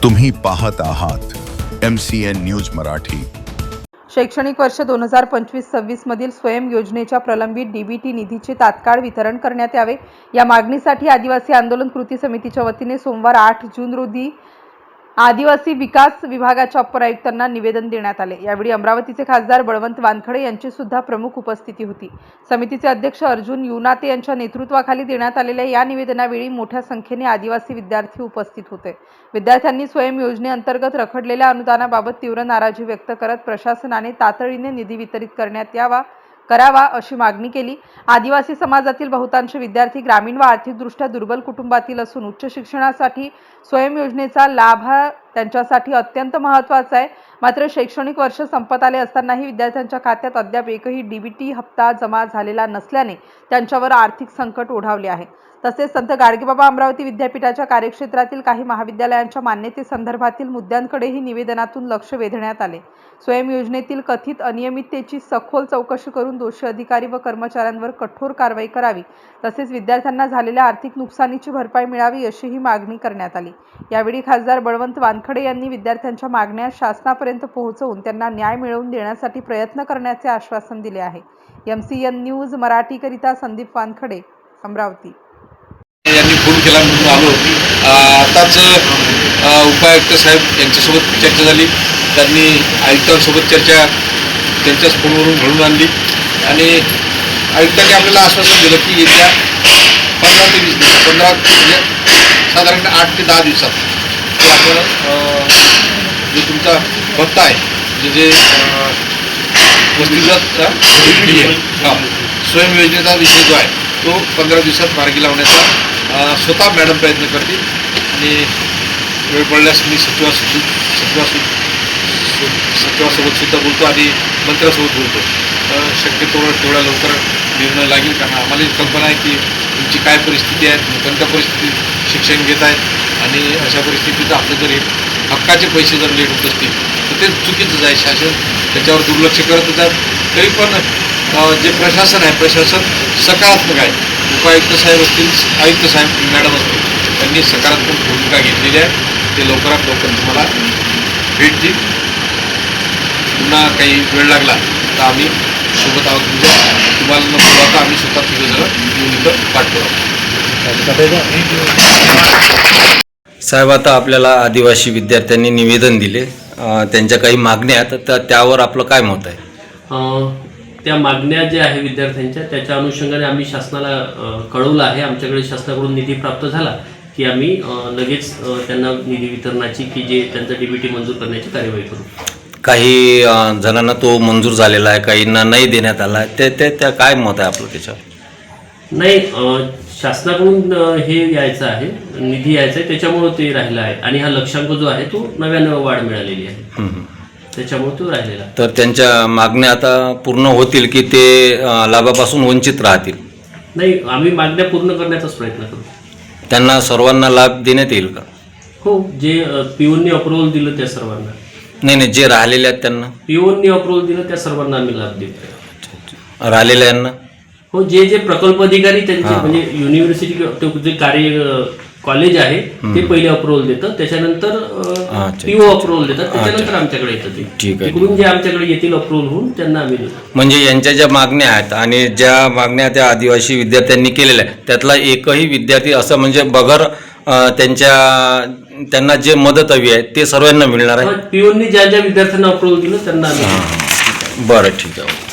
तुम्ही पाहत आहात MCN न्यूज मराठी। शैक्षणिक वर्ष 2025-26 मधील स्वयं योजनेच्या प्रलंबित DBT निधीचे तात्काळ वितरण करण्यात यावे या मागणीसाठी आदिवासी आंदोलन कृती समितीच्या वतीने सोमवार 8 जून रोजी आदिवासी विकास विभागाच्या अप्पर आयुक्तांना निवेदन देण्यात आले। यावेळी अमरावतीचे खासदार बळवंत वानखडे यांची सुद्धा प्रमुख उपस्थिती होती। समितीचे अध्यक्ष अर्जुन युनाते यांच्या नेतृत्वाखाली देण्यात आलेल्या या निवेदनावेळी मोठ्या संख्येने आदिवासी विद्यार्थी उपस्थित होते। विद्यार्थ्यांनी स्वयं योजनेअंतर्गत रखडलेल्या अनुदानाबाबत तीव्र नाराजी व्यक्त करत प्रशासनाने तातडीने निधी वितरित करावा अशी मागणी केली। आदिवासी समाजातील बहुतांश विद्यार्थी ग्रामीण व आर्थिकदृष्ट्या दुर्बल कुटुंबातील असून उच्च शिक्षणासाठी स्वयं योजनेचा लाभ त्यांच्यासाठी अत्यंत महत्त्वाचा आहे। मात्र शैक्षणिक वर्ष संपत आले असतानाही विद्यार्थ्यांच्या खात्यात अद्याप एकही DBT हप्ता जमा झालेला नसल्याने त्यांच्यावर आर्थिक संकट ओढावले आहे। तसेच संत गाडगेबाबा अमरावती विद्यापीठाच्या कार्यक्षेत्रातील काही महाविद्यालयांच्या मान्यतेसंदर्भातील मुद्द्यांकडेही निवेदनातून लक्ष वेधण्यात आले। स्वयं योजनेतील कथित अनियमिततेची सखोल चौकशी करून दोषी अधिकारी व कर्मचाऱ्यांवर कठोर कारवाई करावी, तसेच विद्यार्थ्यांना झालेल्या आर्थिक नुकसानीची भरपाई मिळावी अशीही मागणी करण्यात आली। यावेळी खासदार बळवंत वानखडे यांनी विद्यार्थ्यांच्या मागण्या शासनापर्यंत पोहोचवून त्यांना न्याय मिळवून देण्यासाठी प्रयत्न करण्याचे आश्वासन दिले आहे। MCN न्यूज मराठीकरिता संदीप वानखडे, अमरावती। यांनी फोन केला म्हणून आलो। आताच उपायुक्त साहेब यांच्यासोबत चर्चा झाली। त्यांनी आयुक्तांसोबत चर्चा त्यांच्याच फोनवरून घडून आणली आणि आयुक्तांनी आपल्याला आश्वासन दिलं की येत्या 15 ते 20 दिवस 15 म्हणजे साधारण 8 ते 10 दिवसात तो आपण जो तुमचा भत्ता आहे जे वस्तीगत DBT आहे स्वयं योजनेचा विषय जो आहे तो 15 दिवसात मार्गी लावण्याचा स्वतः मॅडम प्रयत्न करतील आणि वेळ पडल्यास मी सचिवासोबत सुद्धा बोलतो आणि मंत्र्यासोबत बोलतो। शक्यतो तेवढा लवकर निर्णय लागेल, कारण आम्हाला कल्पना आहे की तुमची काय परिस्थिती आहे, कोणत्या परिस्थितीत शिक्षण घेत आहेत आणि अशा परिस्थितीत आपले जर हक्काचे पैसे जर लेट होत असतील तर ते चुकीचंच आहे। शासन त्याच्यावर दुर्लक्ष करत होतात। तरी पण जे प्रशासन आहे प्रशासन सकारात्मक आहे। उपायुक्त साहेब असतील, आयुक्त साहेब मॅडम असतील, त्यांनी सकारात्मक भूमिका घेतलेली आहे। ते लवकरात लवकर तुम्हाला भेटतील। पुन्हा काही वेळ लागला तर आम्ही सोबत आहोत, तुम्हाला न बोलवता आम्ही स्वतः तिघं येऊन इथं पाठवू। साहेब, आता आपल्याला आदिवासी विद्यार्थ्यांनी निवेदन दिले, त्यांच्या काही मागण्या आहेत, तर त्यावर आपलं काय मत आहे? त्या मागण्या ज्या आहे विद्यार्थ्यांच्या त्याच्या अनुषंगाने आम्ही शासनाला कळवलं आहे। आमच्याकडे शासनाकडून निधी प्राप्त झाला की आम्ही लगेच त्यांना निधी वितरणाची की जे त्यांचा DBT मंजूर करण्याची कार्यवाही करू। काही जणांना तो मंजूर झालेला आहे, काहींना नाही देण्यात आला आहे, त्या काय मत आहे आपलं त्याच्यावर? नाही, शासनाकडून हे यायचं आहे, निधी यायचा आहे, त्याच्यामुळे ते राहिलं आहे आणि हा लक्षांक जो आहे तो नव्यानं वाढ मिळालेली आहे, त्याच्यामुळे तो राहिलेला। तर त्यांच्या मागण्या आता पूर्ण होतील की ते लाभापासून वंचित राहतील? नाही, आम्ही मागण्या पूर्ण करण्याचाच प्रयत्न करू। त्यांना सर्वांना लाभ देण्यात येईल का? हो, जे POनी अप्रुव्हल दिलं त्या सर्वांना। नाही, जे राहिलेले आहेत त्यांना? POनी अप्रुव्हल दिलं त्या सर्वांना आम्ही लाभ देतो। राहिलेल्यांना? हो, जे प्रकल्प अधिकारी त्यांचे म्हणजे युनिव्हर्सिटी जे कार्य कॉलेज आहे ते पहिले अप्रुव्हल देतं, त्याच्यानंतर PO अप्रुव्हल देतात, त्याच्यानंतर आमच्याकडे येतं ते। तिकडून जे आमच्याकडे येतील अप्रुव्हल होऊन त्यांना आम्ही देतो। म्हणजे यांच्या ज्या मागण्या आहेत आणि ज्या मागण्या त्या आदिवासी विद्यार्थ्यांनी केलेल्या आहेत त्यातला एकही विद्यार्थी असं म्हणजे बगर त्यांना जे मदत हवी आहे ते सर्वांना मिळणार आहे? POनी ज्या ज्या विद्यार्थ्यांना अप्रुव्हल दिलं त्यांना आम्ही। बरं, ठीक आहे।